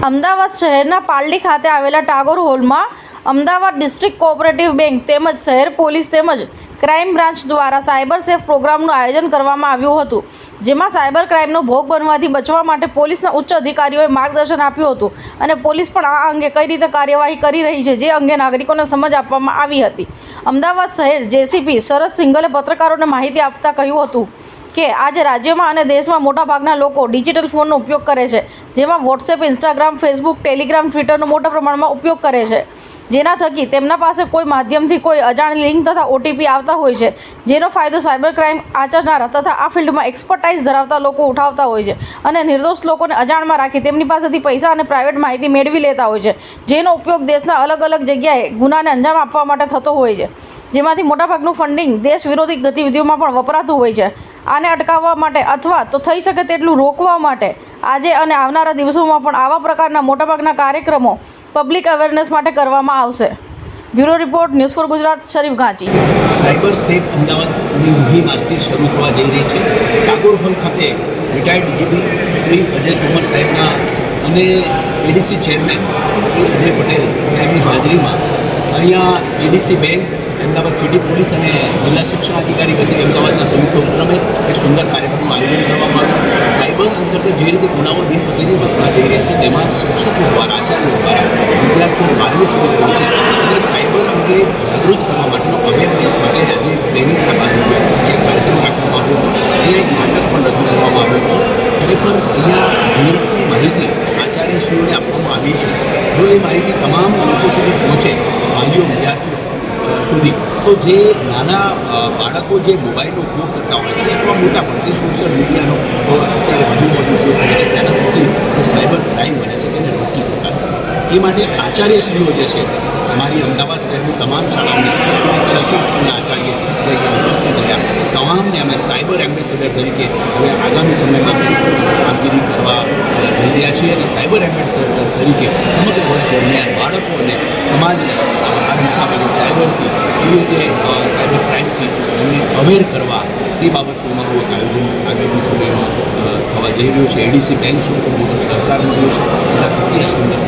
અમદાવાદ શહેરના પાલડી ખાતે આવેલા ટાગોર હોલમાં અમદાવાદ ડિસ્ટ્રિક્ટ કોઓપરેટિવ બેંક તેમજ શહેર પોલીસ તેમજ ક્રાઇમ બ્રાન્ચ દ્વારા સાયબર સેફ પ્રોગ્રામનું આયોજન કરવામાં આવ્યું હતું, જેમાં સાયબર ક્રાઇમનો ભોગ બનવાથી બચવા માટે પોલીસના ઉચ્ચ અધિકારીઓએ માર્ગદર્શન આપ્યું હતું અને પોલીસ પણ આ અંગે કઈ રીતે કાર્યવાહી કરી રહી છે જે અંગે નાગરિકોને સમજ આપવામાં આવી હતી। અમદાવાદ શહેર જેસીપી શરદ સિંઘલે પત્રકારોને માહિતી આપતા કહ્યું હતું કે આજે રાજ્યમાં અને દેશમાં મોટાભાગના લોકો ડિજિટલ ફોનનો ઉપયોગ કરે છે, જેમાં વોટ્સએપ, ઇન્સ્ટાગ્રામ, ફેસબુક, ટેલિગ્રામ, ટ્વિટરનો મોટા પ્રમાણમાં ઉપયોગ કરે છે, જેના થકી તેમના પાસે કોઈ માધ્યમથી કોઈ અજાણી લિંક તથા ઓટીપી આવતા હોય છે, જેનો ફાયદો સાયબર ક્રાઇમ આચરનારા તથા આ ફિલ્ડમાં એક્સપર્ટાઇઝ ધરાવતા લોકો ઉઠાવતા હોય છે અને નિર્દોષ લોકોને અજાણમાં રાખી તેમની પાસેથી પૈસા અને પ્રાઇવેટ માહિતી મેળવી લેતા હોય છે, જેનો ઉપયોગ દેશના અલગ અલગ જગ્યાએ ગુનાને અંજામ આપવા માટે થતો હોય છે, જેમાંથી મોટાભાગનું ફંડિંગ દેશ વિરોધી ગતિવિધિઓમાં પણ વપરાતું હોય છે। આને અટકાવવા માટે અથવા તો થઈ શકે તેટલું રોકવા માટે આજે અને આવનારા દિવસોમાં પણ આવા પ્રકારના મોટાભાગના કાર્યક્રમો પબ્લિક અવેરનેસ માટે કરવામાં આવશે। Bureau report, news for Gujarat, Sharif Ganchi. Cyber safe અમદાવાદની મુહિમ આજથી શરૂ થવા જઈ રહી છે। ટાગોર હોલ ખાતે રિટાયર્ડ ડીજીપી શ્રી અજય તોમર સાહેબના અને એડીસી ચેરમેન શ્રી અજય પટેલ સાહેબની હાજરીમાં અહીંયા ADC bank, Ahmedabad city police અને જિલ્લા શિક્ષણ અધિકારી વચ્ચે અમદાવાદના સંયુક્ત ઉપક્રમે એક સુંદર કાર્યક્રમનું આયોજન કરવામાં આવ્યું। સાયબર અંતર્ગત જે રીતે ગુનાઓ દિન પ્રતિદિન વધતા જઈ રહ્યા છે તેમાં શિક્ષકો દ્વારા, આચાર્યો દ્વારા વિદ્યાર્થીઓ, વાલીઓ સુધી પહોંચે અને સાયબર અંગે જાગૃત કરવા માટેનો અવેરનેસ માટે આજે ટ્રેનિંગના ભાગરૂપે એક કાર્યક્રમ રાખવામાં આવ્યો હતો। એ એક નાટક પણ રજૂ કરવામાં આવ્યું છે। ખરેખર અહીંયા જે રીતની માહિતી આચાર્યશ્રીઓને આપવામાં આવી છે, જો એ માહિતી તમામ લોકો સુધી પહોંચે, વાલીઓ, વિદ્યાર્થીઓ સુધી, તો જે નાના બાળકો જે મોબાઈલનો ઉપયોગ કરતા હોય છે અથવા મોટા પણ જે સોશિયલ મીડિયાનો અત્યારે વધુ ઉપયોગ કરે છે તેના થકી જે સાયબર ક્રાઇમ બને છે તેને રોકી શકાશે। એ માટે આચાર્યશ્રીઓ જે છે અમારી અમદાવાદ શહેરની તમામ શાળાઓના 600 સ્કૂલના આચાર્ય જે અહીંયા ઉપસ્થિત રહ્યા, તમામને અમે સાયબર એમ્બેસેડર તરીકે હવે આગામી સમયમાં કામગીરી કરવા જઈ રહ્યા છીએ અને સાયબર એમ્બેસેડર તરીકે સમગ્ર વર્ષ દરમિયાન બાળકો અને સમાજને આ દિશામાં સાયબરથી કેવી રીતે સાયબર ક્રાઇમથી એમને અવેર કરવા તે બાબતનું અમારું એક આયોજન આગામી સમયમાં થવા જઈ રહ્યું છે। એડીસી બેંક મોટું સહકાર મળ્યું છે, એના થકી સુંદર